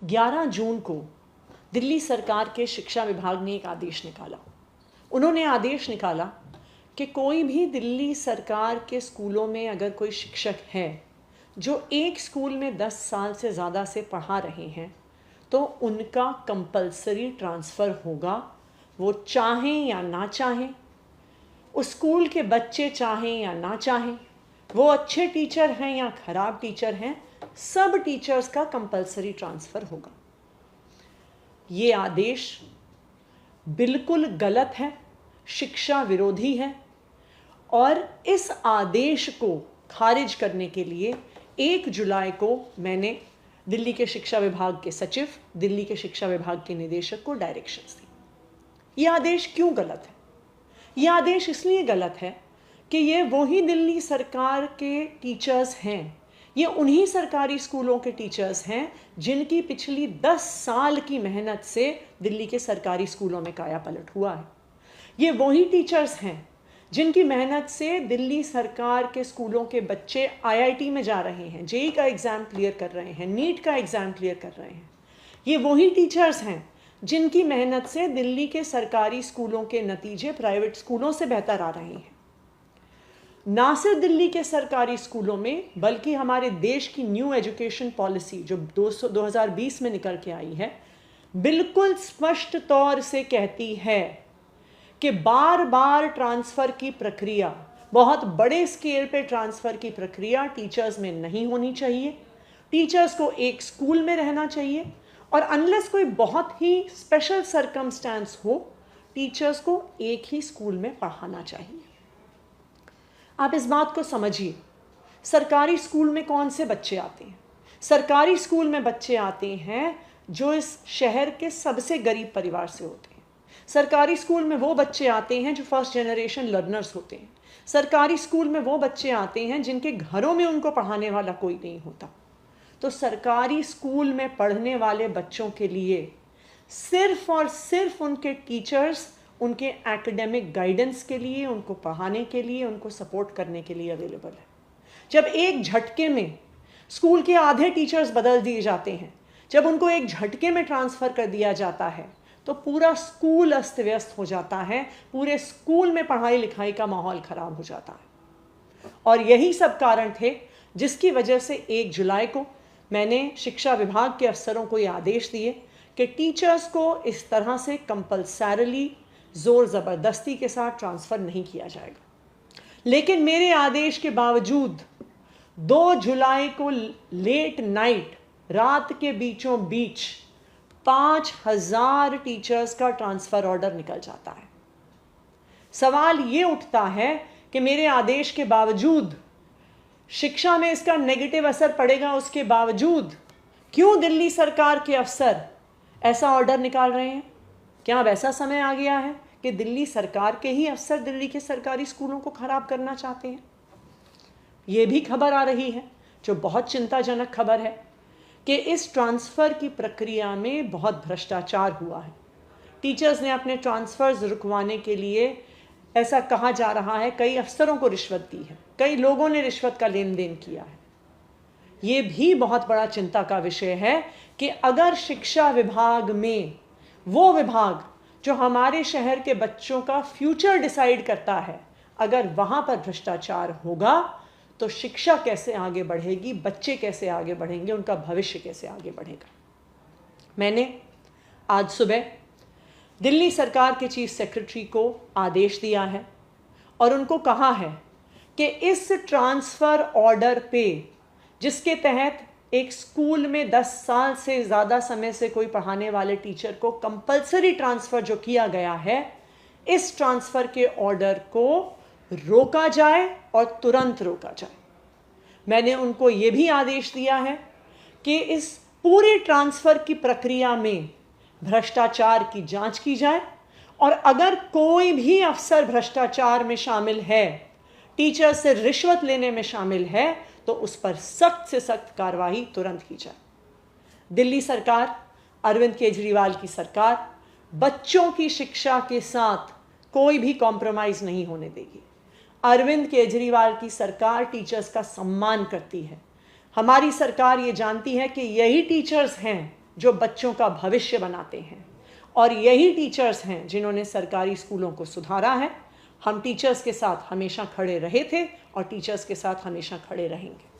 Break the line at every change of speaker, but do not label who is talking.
11 जून को दिल्ली सरकार के शिक्षा विभाग ने एक आदेश निकाला। उन्होंने आदेश निकाला कि कोई भी दिल्ली सरकार के स्कूलों में अगर कोई शिक्षक है जो एक स्कूल में 10 साल से ज़्यादा से पढ़ा रहे हैं तो उनका कंपलसरी ट्रांसफ़र होगा, वो चाहें या ना चाहें, उस स्कूल के बच्चे चाहें या ना चाहें, वो अच्छे टीचर हैं या ख़राब टीचर हैं, सब टीचर्स का कंपलसरी ट्रांसफ़र होगा। ये आदेश बिल्कुल गलत है, शिक्षा विरोधी है और इस आदेश को खारिज करने के लिए 1 जुलाई को मैंने दिल्ली के शिक्षा विभाग के सचिव, दिल्ली के शिक्षा विभाग के निदेशक को डायरेक्शंस दी। ये आदेश क्यों गलत है? ये आदेश इसलिए गलत है कि ये वही दिल्ली सरकार के टीचर्स हैं, ये उन्हीं सरकारी स्कूलों के टीचर्स हैं जिनकी पिछली 10 साल की मेहनत से दिल्ली के सरकारी स्कूलों में कायापलट हुआ है। ये वही टीचर्स हैं जिनकी मेहनत से दिल्ली सरकार के स्कूलों के बच्चे आईआईटी में जा रहे हैं, जेईई का एग्ज़ाम क्लियर कर रहे हैं, नीट का एग्ज़ाम क्लियर कर रहे हैं। ये वही टीचर्स हैं जिनकी मेहनत से दिल्ली के सरकारी स्कूलों के नतीजे प्राइवेट स्कूलों से बेहतर आ रहे हैं। ना सिर्फ दिल्ली के सरकारी स्कूलों में बल्कि हमारे देश की न्यू एजुकेशन पॉलिसी जो 2020 में निकल के आई है, बिल्कुल स्पष्ट तौर से कहती है कि बार बार ट्रांसफ़र की प्रक्रिया, बहुत बड़े स्केल पे ट्रांसफ़र की प्रक्रिया टीचर्स में नहीं होनी चाहिए। टीचर्स को एक स्कूल में रहना चाहिए और अनलेस कोई बहुत ही स्पेशल सर्कमस्टेंस हो, टीचर्स को एक ही स्कूल में पढ़ाना चाहिए। आप इस बात को समझिए, सरकारी स्कूल में कौन से बच्चे आते हैं? सरकारी स्कूल में बच्चे आते हैं जो इस शहर के सबसे गरीब परिवार से होते हैं। सरकारी स्कूल में वो बच्चे आते हैं जो फर्स्ट जनरेशन लर्नर्स होते हैं। सरकारी स्कूल में वो बच्चे आते हैं जिनके घरों में उनको पढ़ाने वाला कोई नहीं होता। तो सरकारी स्कूल में पढ़ने वाले बच्चों के लिए सिर्फ और सिर्फ उनके टीचर्स उनके एकेडमिक गाइडेंस के लिए, उनको पढ़ाने के लिए, उनको सपोर्ट करने के लिए अवेलेबल है। जब एक झटके में स्कूल के आधे टीचर्स बदल दिए जाते हैं, जब उनको एक झटके में ट्रांसफ़र कर दिया जाता है तो पूरा स्कूल अस्त व्यस्त हो जाता है, पूरे स्कूल में पढ़ाई लिखाई का माहौल ख़राब हो जाता है। और यही सब कारण थे जिसकी वजह से 1 जुलाई को मैंने शिक्षा विभाग के अफसरों को ये आदेश दिए कि टीचर्स को इस तरह से कंपल्सरली ज़ोर ज़बरदस्ती के साथ ट्रांसफ़र नहीं किया जाएगा। लेकिन मेरे आदेश के बावजूद 2 जुलाई को लेट नाइट, रात के बीचों बीच 5000 टीचर्स का ट्रांसफ़र ऑर्डर निकल जाता है। सवाल ये उठता है कि मेरे आदेश के बावजूद, शिक्षा में इसका नेगेटिव असर पड़ेगा उसके बावजूद, क्यों दिल्ली सरकार के अफसर ऐसा ऑर्डर निकाल रहे हैं? क्या अब ऐसा समय आ गया है कि दिल्ली सरकार के ही अफसर दिल्ली के सरकारी स्कूलों को ख़राब करना चाहते हैं? ये भी खबर आ रही है जो बहुत चिंताजनक खबर है कि इस ट्रांसफ़र की प्रक्रिया में बहुत भ्रष्टाचार हुआ है। टीचर्स ने अपने ट्रांसफ़र्स रुकवाने के लिए, ऐसा कहा जा रहा है, कई अफसरों को रिश्वत दी है, कई लोगों ने रिश्वत का लेन देन किया है। ये भी बहुत बड़ा चिंता का विषय है कि अगर शिक्षा विभाग में, वो विभाग जो हमारे शहर के बच्चों का फ्यूचर डिसाइड करता है, अगर वहाँ पर भ्रष्टाचार होगा तो शिक्षा कैसे आगे बढ़ेगी, बच्चे कैसे आगे बढ़ेंगे, उनका भविष्य कैसे आगे बढ़ेगा। मैंने आज सुबह दिल्ली सरकार के चीफ सेक्रेटरी को आदेश दिया है और उनको कहा है कि इस ट्रांसफ़र ऑर्डर पे, जिसके तहत एक स्कूल में 10 साल से ज़्यादा समय से कोई पढ़ाने वाले टीचर को कंपलसरी ट्रांसफ़र जो किया गया है, इस ट्रांसफ़र के ऑर्डर को रोका जाए और तुरंत रोका जाए। मैंने उनको ये भी आदेश दिया है कि इस पूरे ट्रांसफ़र की प्रक्रिया में भ्रष्टाचार की जांच की जाए और अगर कोई भी अफसर भ्रष्टाचार में शामिल है, टीचर से रिश्वत लेने में शामिल है, तो उस पर सख्त से सख्त कार्रवाई तुरंत की जाए। दिल्ली सरकार, अरविंद केजरीवाल की सरकार, बच्चों की शिक्षा के साथ कोई भी कॉम्प्रोमाइज़ नहीं होने देगी। अरविंद केजरीवाल की सरकार टीचर्स का सम्मान करती है। हमारी सरकार ये जानती है कि यही टीचर्स हैं जो बच्चों का भविष्य बनाते हैं, और यही टीचर्स हैं जिन्होंने सरकारी स्कूलों को सुधारा है। हम टीचर्स के साथ हमेशा खड़े रहे थे और टीचर्स के साथ हमेशा खड़े रहेंगे।